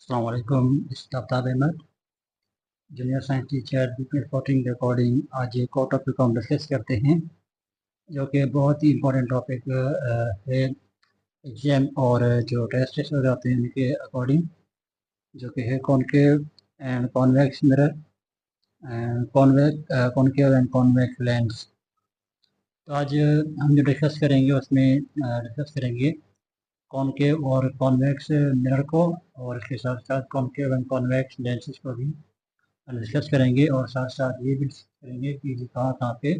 अस्सलाम वालेकुम। Aftab Ahmad, junior science teacher, business reporting recording. आज एक और टॉपिक को हम डिस्कस करते हैं जो कि बहुत ही इंपॉर्टेंट टॉपिक है एग्जाम और जो टेस्ट हो जाते हैं उनके अकॉर्डिंग, जो कि है concave and convex mirror, concave and convex lens. तो आज हम जो डिस्कस करेंगे उसमें डिस्कस करेंगे कॉनकेव और कॉन्वेक्स मिरर को, और इसके साथ साथ कॉनकेव एंड कॉन्वेक्स लेंसेज को भी डिस्कस करेंगे, और साथ साथ ये भी डिस्कस करेंगे कि ये कहाँ कहाँ पे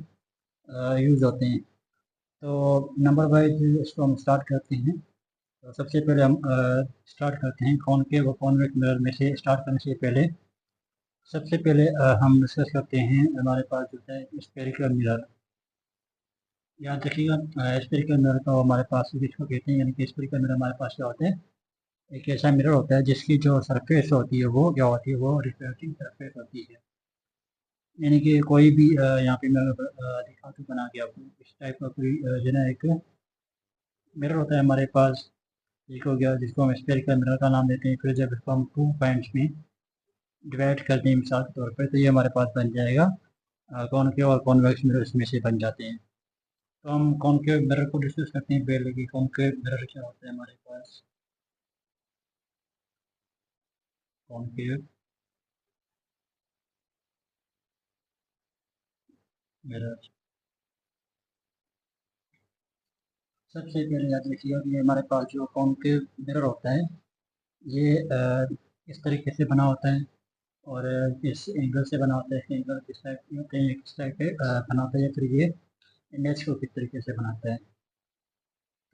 यूज़ होते हैं। तो नंबर वाइज इसको हम स्टार्ट करते हैं। तो सबसे पहले हम स्टार्ट करते हैं कॉनकेव और कॉन्वेक्स मिरर में से। स्टार्ट करने से पहले सबसे पहले हम डिस्कस करते हैं हमारे पास जो है स्फेरिकल मिरर। याद रखिएगा, स्फेरिकल मिरर तो हमारे पास जिसको कहते हैं, यानी कि स्फेरिकल मिरर हमारे पास क्या होता है, एक ऐसा मिरर होता है जिसकी जो सरफेस होती है वो क्या होती है, वो रिफ्लेक्टिंग सरफेस होती है। यानी कि कोई भी यहाँ पे मैं दिखा दूँ बना के आपको, इस टाइप का कोई जो है एक मिरर होता है हमारे पास, एक हो गया जिसको हम स्फेरिकल मिरर का नाम देते हैं। फिर जब इसको हम 2 पॉइंट्स में डिवाइड करते हैं मिसाल के तौर पर, तो ये हमारे पास बन जाएगा कॉनकेव और कॉन्वेक्स मिरर, इसमें से बन जाते हैं। तो हम कॉनकेव मिरर को डिस्कस करते हैं पहले कि कॉनकेव मिरर क्या होता है हमारे पास। कॉनकेव मिरर, सबसे पहले याद रखिएगा कि हमारे पास जो कॉनकेव मिरर होता है ये इस तरीके से बना होता है, और इस एंगल से बना होता है। इस एंगल किस टाइप के होते हैं, किस टाइप के बना होता है, या फिर ये इमेज को किस तरीके से बनाता है।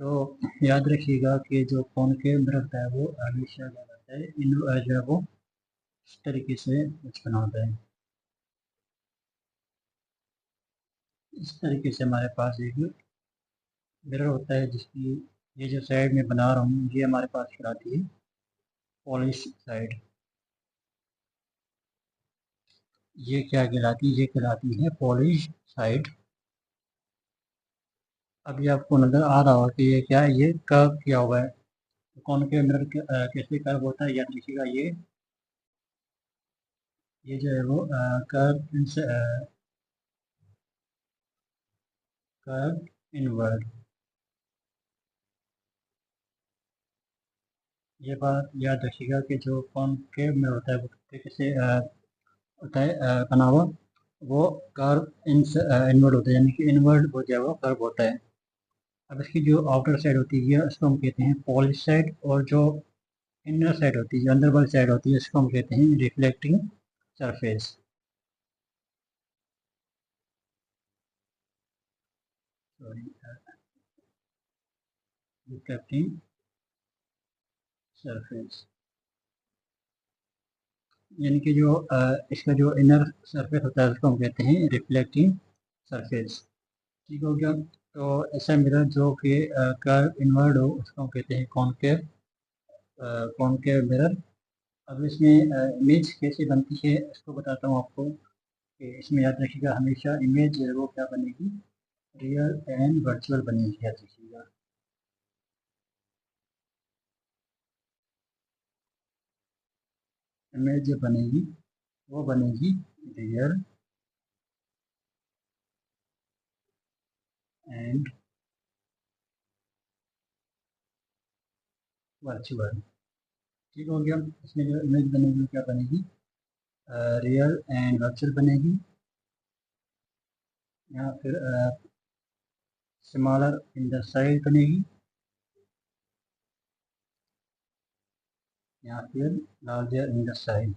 तो याद रखिएगा कि जो कॉनकेव मिरर होता है वो हमेशा क्या होता है, इन जो है वो इस तरीके से कुछ बना होता है। इस तरीके से हमारे पास एक मिरर होता है जिसकी ये जो साइड में बना रहा हूँ ये हमारे पास कहलाती है पॉलिश साइड। ये क्या कहलाती है, ये कहलाती है पॉलिश साइड। अभी आपको नज़र आ रहा होगा कि ये क्या है, ये कर्व किया हुआ है। तो कॉनकेव मिरर कैसे कर्व होता है, याद रखिएगा। ये जो है वो कर्व इनवर्ड। ये बात याद रखिएगा कि जो कॉनकेव में होता है वो किस तरीके से होता है बना हुआ, वो कर्व इनवर्ड होता है, यानी कि इनवर्ड हो जाए वो कर्व होता है। अब इसकी जो आउटर साइड होती है उसको हम कहते हैं पॉलिश साइड, और जो इनर साइड होती है, जो अंदर वाली साइड होती है, इसको हम कहते हैं reflecting surface. Sorry, reflecting surface, यानी कि जो इसका जो इनर सरफेस होता है उसको हम कहते हैं रिफ्लेक्टिंग सरफेस। ठीक हो गया। तो ऐसा मिरर जो कि कर्व इनवर्ड हो उसको हम कहते हैं कॉनकेव, कॉनकेव मिरर। अब इसमें इमेज कैसे बनती है इसको बताता हूँ आपको, कि इसमें याद रखिएगा हमेशा इमेज जो है वो क्या बनेगी, रियल एंड वर्चुअल बनेगी, याद रखिएगा। इमेज जो बनेगी वो बनेगी रियल एंड वर्चुअल। ठीक हो गया। इसमें जो इमेज बनेगी वो क्या बनेगी, रियल एंड वर्चुअल बनेगी। या फिर स्मॉलर इन द साइज बनेगी, या फिर लार्जर इन द साइज।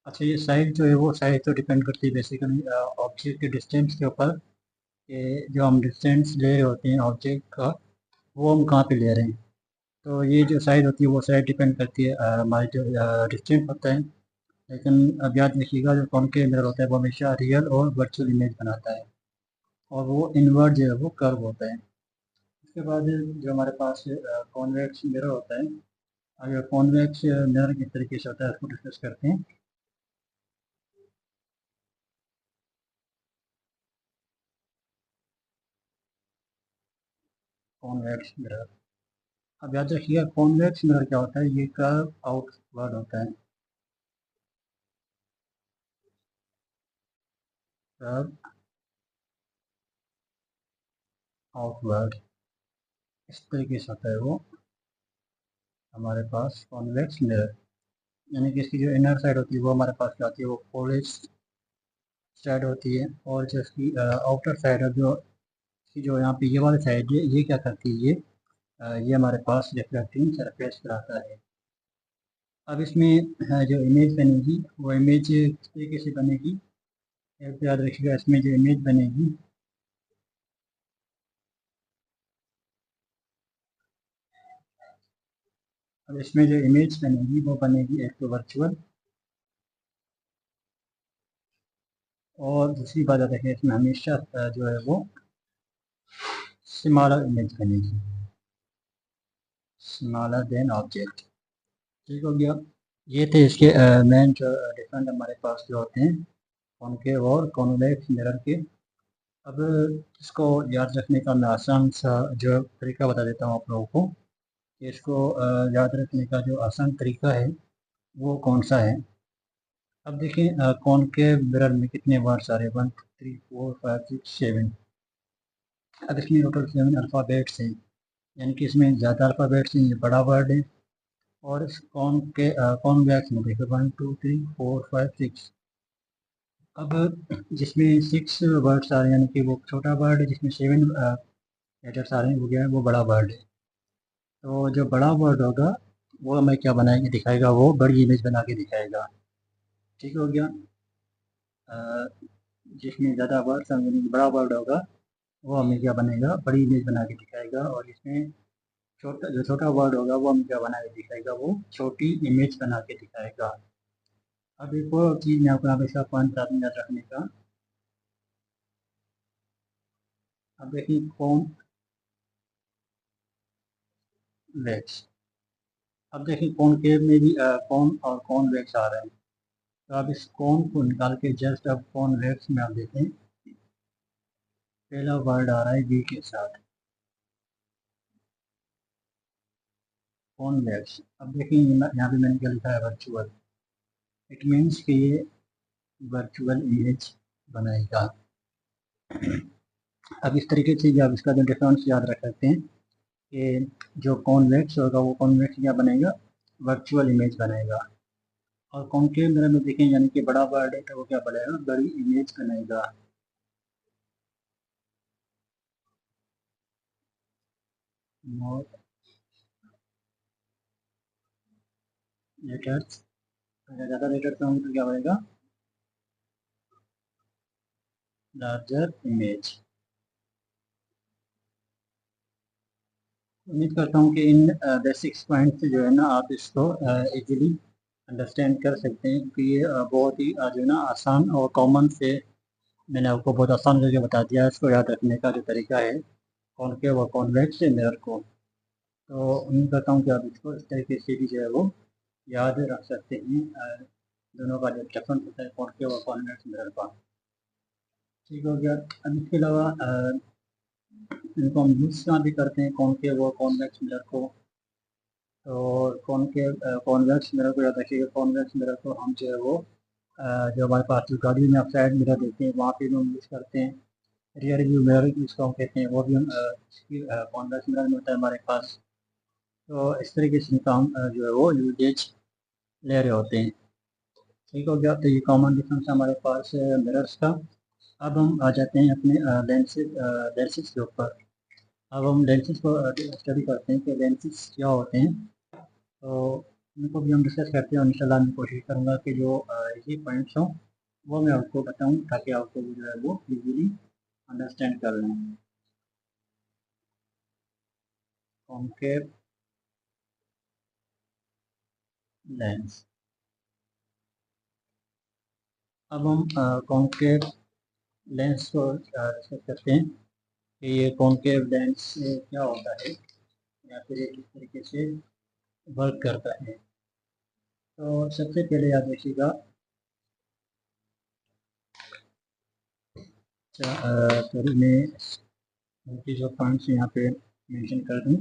अच्छा, ये साइज जो है वो साइज तो डिपेंड करती है बेसिकली ऑब्जेक्ट के डिस्टेंस के ऊपर, कि जो हम डिस्टेंस ले रहे होते हैं ऑब्जेक्ट का, वो हम कहाँ पे ले रहे हैं। तो ये जो साइज होती है वो साइज डिपेंड करती है हमारे जो डिस्टेंस होता है। लेकिन अब याद रखिएगा जो कॉनकेव मिरर होता है वो हमेशा रियल और वर्चुअल इमेज बनाता है, और वो इनवर्ट जो है वो कर्व होता है। उसके बाद जो हमारे पास कॉन्वेक्स मिरर होता है, अगर कॉन्वेक्स मिरर किस तरीके से होता है उसको डिस्कस करते हैं। कॉन्वेक्स मिरर, अब याद रखिएगा कॉन्वेक्स मिरर क्या होता है, ये कर्व आउटवर्ड होता है, कर्व आउटवर्ड इस तरीके से होता है वो हमारे पास कॉन्वेक्स मिरर। यानी कि इसकी जो इनर साइड होती है वो हमारे पास क्या होती है, वो पॉलिश साइड होती है, और जो इसकी आउटर साइड है, जो यहाँ पे ये वाली साइड है, ये क्या करती है, ये हमारे पास रिफ्लेक्टिंग सरफेस कराता है। अब इसमें जो इमेज बनेगी वो इमेज किस तरीके से बनेगी, एक तो याद रखिएगा इसमें जो इमेज बनेगी अब इसमें जो इमेज बनेगी वो बनेगी एक तो वर्चुअल, और दूसरी बात याद रखिए इसमें हमेशा जो है वो स्मॉलर इमेज बनेगी, स्मॉलर देन ऑब्जेक्ट। ठीक हो गया। ये थे इसके मेन जो डिफरेंट हमारे पास जो होते हैं कॉनकेव और कॉन्वेक्स मिरर के। अब इसको याद रखने का मैं आसान सा जो तरीका बता देता हूँ आप लोगों को, कि इसको याद रखने का जो आसान तरीका है वो कौन सा है। अब देखिए कॉनकेव मिरर में कितने वर्ड्स आ रहे हैं, 1 2 3 4 5 6 7। अब इसमें टोटल 7 अल्फ़ाबेट्स हैं, यानी कि इसमें ज़्यादा अल्फ़ाबेट्स हैं, ये बड़ा वर्ड है। और इस कॉन्वेक्स में देखिए 1 2 3 4 5 6। अब जिसमें 6 वर्ड्स आ रहे हैं यानी कि वो छोटा वर्ड है, जिसमें 7 लेटर्स आ रहे हैं वो क्या है, वो बड़ा वर्ड है। तो जो बड़ा वर्ड होगा वो हमें क्या बना के दिखाएगा, वो बड़ी इमेज बना के दिखाएगा। ठीक हो गया। अ, जिसमें ज़्यादा वर्ड्स यानी कि बड़ा वर्ड होगा वो हमें क्या बनेगा, बड़ी इमेज बना के दिखाएगा, और इसमें छोटा वर्ड होगा वो हमें क्या बना के दिखाएगा, वो छोटी इमेज बना के दिखाएगा। अब एक और चीज़ मैं आपको यहाँ पे इसका पॉइंट याद रखने का। अब देखिए कॉन्वेक्स, अब देखिए कॉनकेव में भी कॉन और कॉन्वेक्स आ रहे हैं। तो अब इस कॉन को निकाल के जस्ट अब कॉन्वेक्स में आप देखें, पहला वर्ड आ रहा है वी के साथ, कॉन्वेक्स। अब देखिए यहाँ पे मैंने क्या लिखा है, वर्चुअल। इट मीन्स कि ये वर्चुअल इमेज बनाएगा। अब इस तरीके से आप इसका जो डिफरेंस याद रख सकते हैं कि जो कॉन्वेक्स होगा वो कॉन्वेक्स क्या बनेगा, वर्चुअल इमेज बनाएगा। और कॉन्केव मिरर में देखें यानी कि बड़ा वर्ड है तो वो क्या बनेगा, बड़ी इमेज बनाएगा। मोर लेटर्स, अगर ज़्यादा लेटर्स होंगे तो क्या बनेगा, लार्जर इमेज। उम्मीद करता हूँ कि इन बेसिक्स पॉइंट से जो है ना आप इसको इजीली अंडरस्टैंड कर सकते हैं, कि ये बहुत ही जो है ना आसान और कॉमन से मैंने आपको बहुत आसान करके बता दिया है इसको याद रखने का जो तरीका है कॉनकेव और कॉन्वेक्स मिरर को। तो उम्मीद करता हूँ कि आप इसको इस तरीके से भी जो है वो याद रख सकते हैं, दोनों का जो डिफरेंस होता है कॉनकेव और कॉन्वेक्स मिरर का। ठीक हो गया। अब इसके अलावा इनको हम यूज़ कहाँ भी करते हैं कॉनकेव और कॉन्वेक्स मिरर को। तो कॉन्वेक्स मिरर को याद रखिएगा, कॉन्वेक्स मिरर को हम जो है वो जो हमारे पास जो गाड़ी में आप साइड मिरर देखते हैं वहाँ पे भी हम यूज़ करते हैं। रियर व्यू मिरर जिसको हम कहते हैं वो भी हम कॉन्वेक्स मिरर में होता है हमारे पास। तो इस तरीके से इनका हम जो है वो यूजेज ले रहे होते हैं। ठीक हो गया। तो ये कॉमन डिफरेंस है हमारे पास मिरर्स का। अब हम आ जाते हैं अपने लेंसेज के ऊपर। अब हम लेंसेज को स्टडी करते हैं कि लेंसेज क्या होते हैं। तो इनको भी हम डिस्कस करते हैं, और इंशाल्लाह मैं कोशिश करूँगा कि जो इजी पॉइंट्स हों वो मैं आपको बताऊँ, ताकि आपको जो है वो इजीली अंडरस्टैंड कर लें। Concave lens. अब हम कॉन्केव लेंस को डिस्कस करते हैं कि ये कॉन्केव लेंस क्या होता है, या फिर ये किस तरीके से वर्क करता है। तो सबसे पहले याद रखिएगा, तो मैं उनकी जो पॉइंट्स यहाँ पे मेंशन कर दूँ।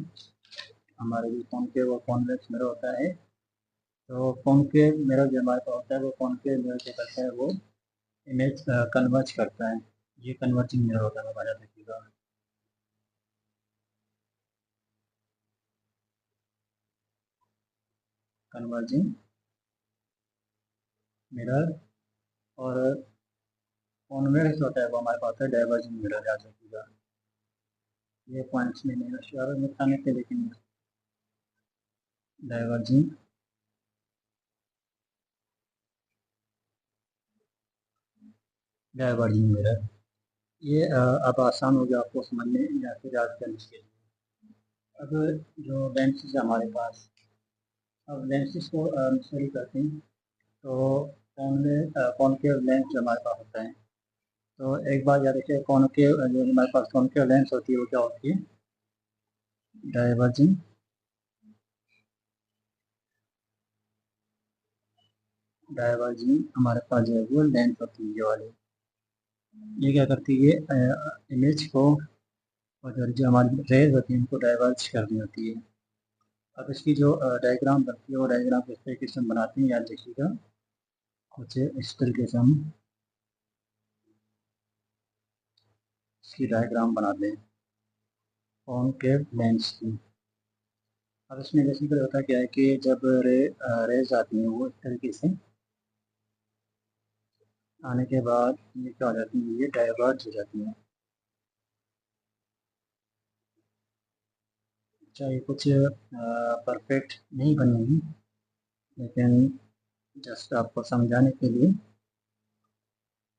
हमारे जो कॉनकेव और कॉन्वेक्स मिरर होता है, तो कॉनकेव मिरर जो हमारे पास होता है वो कॉनकेव मिरर क्या करता है, वो इमेज कन्वर्ज करता है। ये कन्वर्जिंग मिरर होता है हमारा, देखिएगा। Converging mirror. और कॉन्वेक्स होता है वो हमारे पास है डाइवर्जिंग मिरर, याद रखिएगा। ये पॉइंट्स में नहीं श्योर बताने थे, लेकिन डाइवर्जिंग डाइवर्जिंग मिरर। ये अब आसान हो गया आपको समझने या फिर याद करने के लिए। अब जो लेंसेज है हमारे पास, अब लेंसेज को स्टडी करते हैं। तो कॉनकेव लेंस जो हमारे पास होता है, तो एक बार याद रखिए, कॉनकेव जो हमारे पास कॉनकेव लेंस होती है वो क्या होती है, डाइवर्जिंग डाइवर्जिंग हमारे पास जो है वो लेंस होती है, ये वाली। ये क्या करती है, इमेज को, और जो हमारी रेज होती है उनको डाइवर्ज करनी होती है। अब इसकी जो डायग्राम बनती है, वो डायग्राम किस तरीके से हम बनाते हैं, याद रखिएगा। कुछ इस तरीके से हम इसकी डायग्राम बनाते हैं कॉनकेव लेंस की। अब इसमें बेसिकली होता क्या है कि जब रेज आती हैं वो इस तरीके से आने के बाद ये क्या हो जाती है, ये डाइवर्ज हो जाती है। चाहे कुछ परफेक्ट नहीं बनेगी, लेकिन जस्ट आपको समझाने के लिए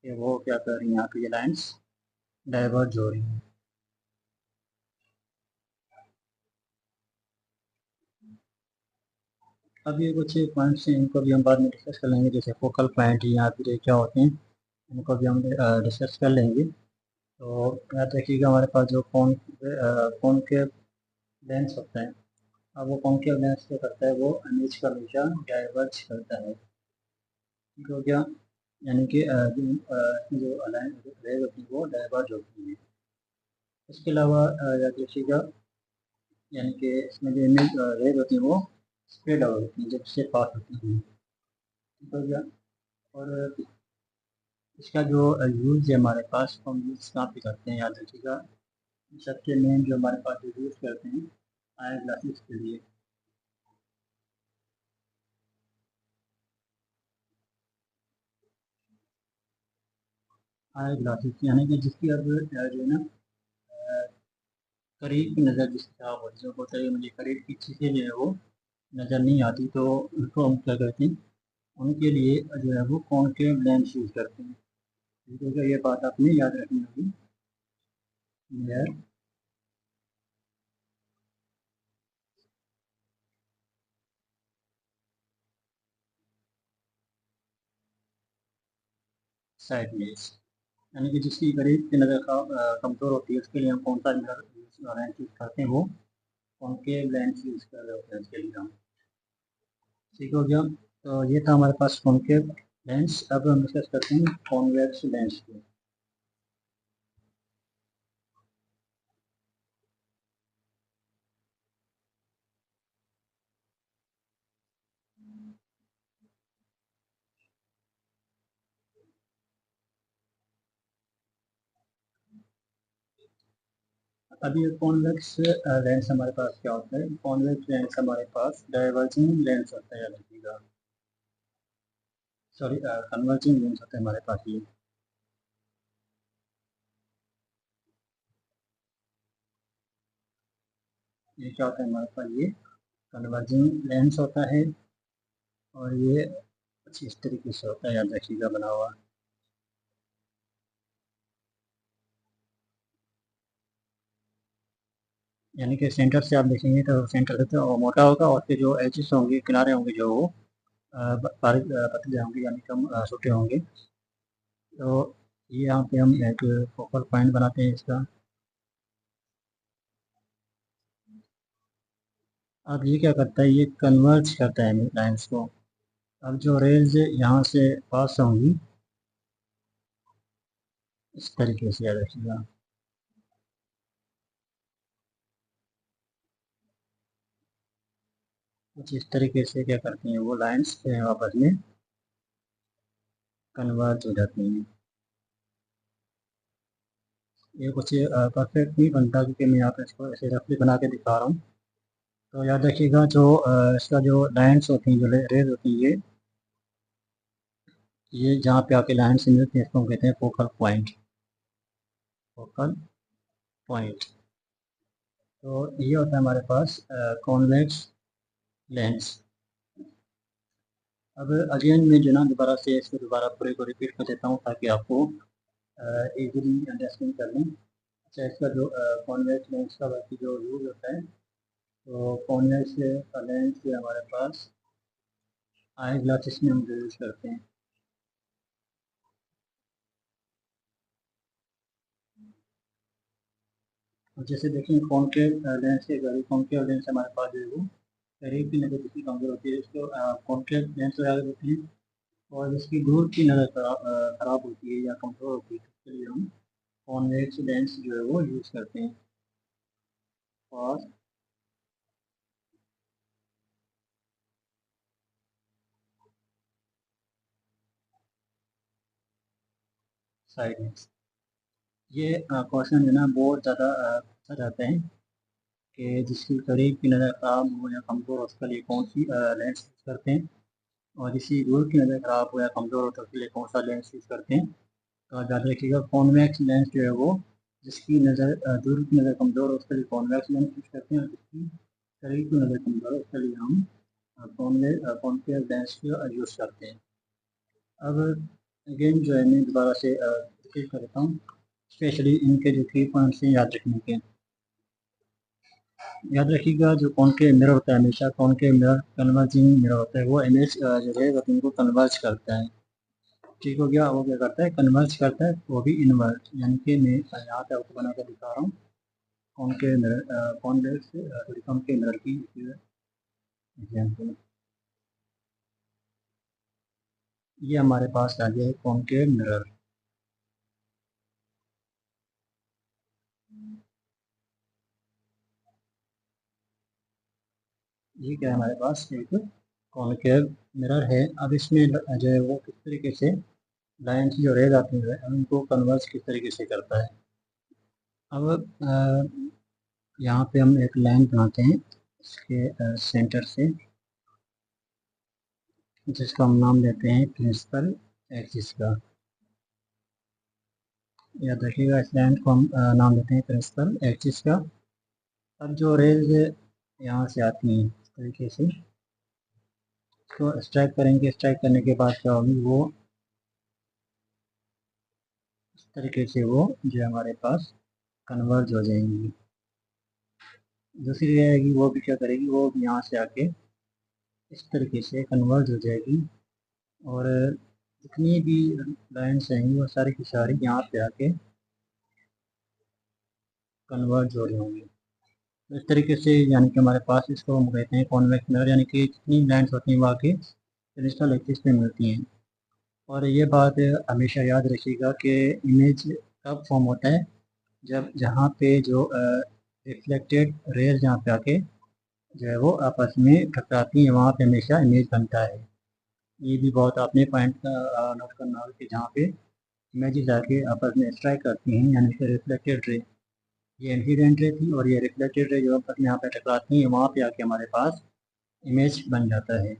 कि वो क्या कर रही हैं, यहाँ पे ये लाइन्स डाइवर्ज हो रही हैं। अब ये कुछ पॉइंट्स हैं, इनको भी हम बाद में डिस्कस कर लेंगे, जैसे फोकल पॉइंट या फिर ये क्या होते हैं, इनको भी हम डिस्कस कर लेंगे। तो याद रखिएगा, हमारे पास जो कौन के लेंस होता है, अब वो कॉनकेव लेंस क्या करता है, वो इमेज का हमेशा डाइवर्ज करता है। ठीक हो गया। यानी कि जो अलाइन रेज होती है वो डाइवर्ज होती है। इसके अलावा याद रखिएगा, यानी कि इसमें जो इमेज रेज होती है वो स्प्रेड आउट होती है जब से पास होती है। ठीक हो गया। और इसका जो यूज़ है हमारे पास, हम यूज़ कहाँ पे करते हैं, याद रखिएगा। सबसे मेन जो हमारे पास यूज़ करते हैं, आई ग्लासेस के लिए। आई ग्लासेस यानी कि जिसकी अब जो है ना, करीब की नज़र जिसकी खराब होती है, जो होता है मुझे करीब की चीज़ें जो है वो नज़र नहीं आती, तो उनको हम क्या करते हैं, उनके लिए जो है वो कॉन्केव लेंस यूज़ करते हैं। ठीक है, ये बात आपने याद रखनी होगी। नियर साइड लेंस, यानी कि जिसकी करीब की नज़र कमज़ोर होती है, उसके लिए हम कौन सा लेंस यूज़ करते हैं, वो कॉन्केव लेंस यूज़ कर रहे होते हैं उसके लिए हम। ठीक हो गया। तो ये था हमारे पास कॉन्केव लेंस। अब हम डिस्कस करते हैं कॉन्वेक्स लेंस को। अभी कॉन्वेक्स लेंस हमारे पास क्या होता है, कॉन्वेक्स लेंस हमारे पास डाइवर्जिंग लेंस होता है, याद रखिएगा। सॉरी, कन्वर्जिंग लेंस होता है हमारे पास ये। ये क्या होता है हमारे पास, ये कन्वर्जिंग लेंस होता है। और ये कुछ इस तरीके से होता है, याद रखिएगा, बना हुआ। यानी कि सेंटर से आप देखेंगे तो सेंटर से तो मोटा होगा, और फिर जो एजेस होंगे, किनारे होंगे, जो वो बारीक पतले होंगे, यानी कम छोटे होंगे। तो ये यहाँ पे हम एक फोकल पॉइंट बनाते हैं इसका। अब ये क्या करता है, ये कन्वर्ज करता है लाइन्स को। अब जो रेज यहाँ से पास होंगी, इस तरीके से याद रखिएगा। कुछ इस तरीके से क्या करती हैं वो लाइन्स आपस में कन्वर्ज हो जाती हैं। ये कुछ परफेक्ट नहीं बनता क्योंकि मैं यहाँ पे इसको ऐसे रफली बना के दिखा रहा हूँ। तो याद रखिएगा जो इसका जो लाइन्स होती हैं, जो रेज होती हैं, ये जहाँ पे आके लाइन्स मिलती हैं इसको हम कहते हैं फोकल पॉइंट। Focal point. तो ये होता है हमारे पास कॉन्वेक्स लेंस। अब अगेन मैं जो ना दोबारा से इसको दोबारा पूरे को रिपीट कर देता हूँ ताकि आपको इजीली अंडरस्टैंड कर लें। अच्छा, इसका जो कॉन्वेक्स लेंस का बाकी जो यूज़ होता है, तो कॉन्वेक्स का लेंस हमारे पास आई ग्लासेस में हम यूज़ करते हैं। जैसे देखिए कॉन्केव लेंस के अगर कॉन्केव लेंस हमारे पास जो है वो करीब की नज़र जिसकी कमजोर होती है इसको कॉन्केव लेंस वगैरह होती है, और जिसकी दूर की नज़र खराब होती है या कमज़ोर होती है उसके लिए हम कॉन्वेक्स लेंस जो है वो यूज़ करते हैं। और साइड लेंस, ये क्वेश्चन जो ना बहुत ज़्यादा पूछा जाता है कि जिसकी करीब की नज़र खराब हो या कमज़ोर हो उसके लिए कौन सी लेंस यूज़ करते हैं, और जिसकी दूर की नज़र खराब हो या कमज़ोर हो तो उसके लिए कौन सा लेंस यूज़ करते हैं। तो आप याद रखिएगा कॉन्वेक्स लेंस जो है वो जिसकी नज़र दूर की नज़र कमज़ोर हो उसके लिए कॉन्वेक्स लेंस यूज़ करते हैं, और जिसकी करीब की नज़र कमज़ोर हो उसके लिए हम कॉन्केव लेंस का यूज़ करते हैं। अब अगेन जो है मैं दोबारा से रिपीट करता हूँ, स्पेशली इनके जो की पॉइंट्स हैं याद रखने के। याद रखिएगा जो कॉनकेव मिरर होता है हमेशा कॉनकेव मिरर कन्वर्जिंग मिरर होता है, वो इमेज जो है वो तुमको कन्वर्ज करता है। ठीक हो गया, वो क्या करता है कन्वर्ज करता है, वो भी इनवर्ट, यानी कि मैं यहाँ पे आपको बना कर दिखा रहा हूँ concave mirror convex concave mirror की एग्जाम्पल। ये हमारे पास आ गया है कॉनकेव मिरर। ये क्या है हमारे पास एक कॉनकेव मिरर है। अब इसमें जो है वो किस तरीके से लाइन की जो रेज आती है उनको कन्वर्ज किस तरीके से करता है। अब यहाँ पे हम एक लाइन बनाते हैं इसके सेंटर से, जिसका हम नाम देते हैं प्रिंसिपल एक्सिस का। याद रखिएगा इस लाइन को हम नाम देते हैं प्रिंसिपल एक्सिस का। अब जो रेज यहाँ से आती हैं इस तरीके से इसको स्ट्राइक करेंगे, स्ट्राइक करने के बाद क्या होगी वो इस तरीके से वो जो हमारे पास कन्वर्ज हो जाएंगी। दूसरी रे आएगी वो भी क्या करेगी, वो भी यहाँ से आके इस तरीके से कन्वर्ज हो जाएगी, और जितनी भी लाइन्स आएंगी वो सारी की सारी यहाँ पे आके कन्वर्ज हो रही होंगी। तो इस तरीके से यानी कि हमारे पास इसको हम कहते हैं कॉन्वेक्स मिरर, यानी कि जितनी लाइन्स होती हैं वो आके प्रिंसिपल एक्सिस पे मिलती हैं। और ये बात हमेशा याद रखिएगा कि इमेज कब फॉर्म होता है, जब जहाँ पे जो रिफ्लेक्टेड रेज जहाँ पे आके जो है वो आपस में टकराती हैं वहाँ पे हमेशा इमेज बनता है। ये भी बहुत आपने पॉइंट का नोट करना होगा कि जहाँ पे इमेजेस आके आपस में स्ट्राइक करती हैं यानी कि रिफ्लेक्टेड रे, ये इंसिडेंट रे थी और ये रिफ्लेक्टेड रे जो आपस में यहाँ पे टकराती हैं वहाँ पे आके हमारे पास इमेज बन जाता है।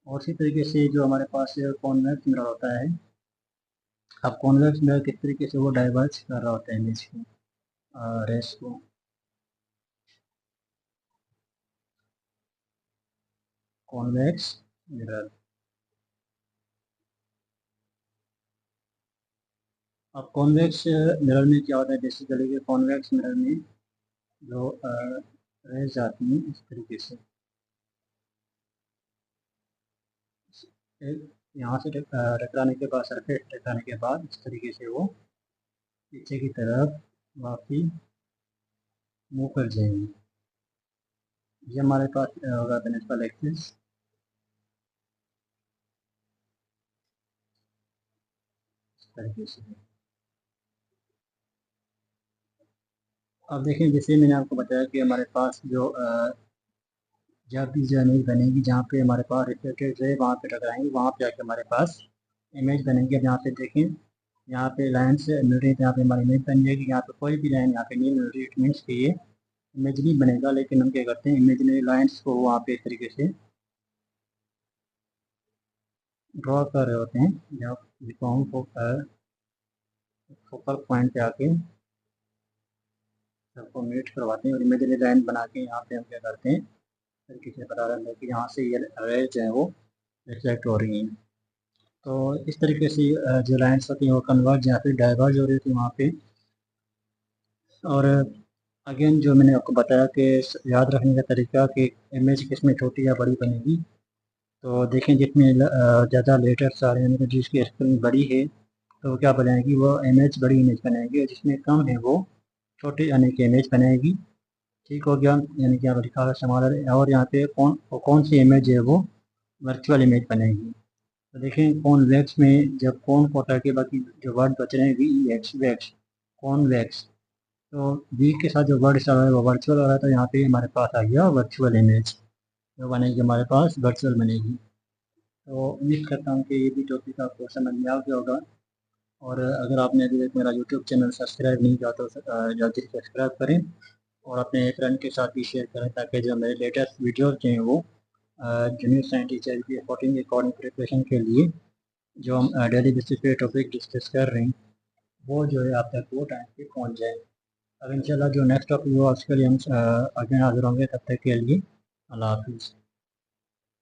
और इसी तरीके से जो हमारे पास कॉन्वेक्स मिरर होता है, अब कॉन्वेक्स मिरर किस तरीके से वो डाइवर्ज कर रहा होता है इमेज को रेस को। कॉन्वेक्स मिरर, अब कॉन्वेक्स मिरर में क्या होता है बेसिकली कि कॉन्वेक्स मिरर में जो रेज आती हैं इस तरीके से एक यहाँ से टकराने के बाद सरफेस टकराने के बाद इस तरीके से वो पीछे की तरफ वापसी मूव कर जाएंगे। ये हमारे पास होगा प्रिंसिपल एक्सिस इस तरीके से। अब देखें जैसे मैंने आपको बताया कि हमारे पास जो जब भी जो इमेज बनेगी जहाँ पे हमारे पास रिफ्लेक्टेड रे वहाँ पे टकराएंगे, वहाँ पे आके हमारे पास इमेज बनेंगे। अब यहाँ पे देखें, यहाँ पे लाइन से मिल रही है, यहाँ पे हमारी इमेज बन जाएगी। यहाँ पे कोई भी लाइन यहाँ पे नहीं मिल रही, इट मीन्स कि ये इमेज नहीं बनेगा। लेकिन हम क्या करते हैं, इमेजनरी लाइन्स को वहाँ पे इस तरीके से ड्रॉ कर रहे होते हैं। जब हम फोकल पॉइंट पे आके सबको मीट करवाते हैं और इमेजनरी लाइन बना के यहाँ पे हम क्या करते हैं, तरीके से बता रहे हैं कि यहाँ से ये रेज जो है वो रिफ्लेक्ट हो रही हैं। तो इस तरीके से जो लाइन्स होती हैं वो कन्वर्ज या फिर डाइवर्ज हो रही थी वहाँ पे। और अगेन जो मैंने आपको बताया कि याद रखने का तरीका कि इमेज किसमें छोटी या बड़ी बनेगी। तो देखें, जिसमें ज़्यादा लेटर्स आ रहे हैं, जिसकी स्क्रीन बड़ी है तो क्या बनाएगी, वो इमेज बड़ी इमेज बनाएगी। और जिसमें कम है वो छोटी यानी कि इमेज बनाएगी। ठीक हो गया, यानी कि यहाँ लिखा है समालर। और यहाँ पे कौन सी इमेज है वो वर्चुअल इमेज बनेगी। तो देखें, कॉन्वेक्स में जब कौन को हटा के बाकी जो वर्ड बच रहे हैं वी एक्स वैक्स कॉन्वेक्स, तो वी के साथ जो वर्ड आ रहा है वो वर्चुअल हो रहा है। तो यहाँ पे हमारे पास आ गया वर्चुअल इमेज, जो बनेगी हमारे पास वर्चुअल बनेगी। तो उम्मीद करता हूँ कि ये भी टॉपिक आपको समझ में आ गया होगा। और अगर आपने अभी तक मेरा यूट्यूब चैनल सब्सक्राइब नहीं किया तो जल्दी से सब्सक्राइब करें और अपने फ्रेंड के साथ भी शेयर करें, ताकि जो मेरे लेटेस्ट वीडियोज़ जो हैं वो जूनियर साइंस टीचर की अकॉर्डिंग अकॉर्डिंग प्रिपरेशन के लिए जो हम डेली बेसिस पे टॉपिक डिस्कस कर रहे हैं वो जो है आप तक वो टाइम पे पहुंच जाए। अब इंशाल्लाह जो नेक्स्ट टॉपिक वो उसके लिए हम अगेन हाजिर होंगे। तब तक के लिए अल्लाह हाफिज़।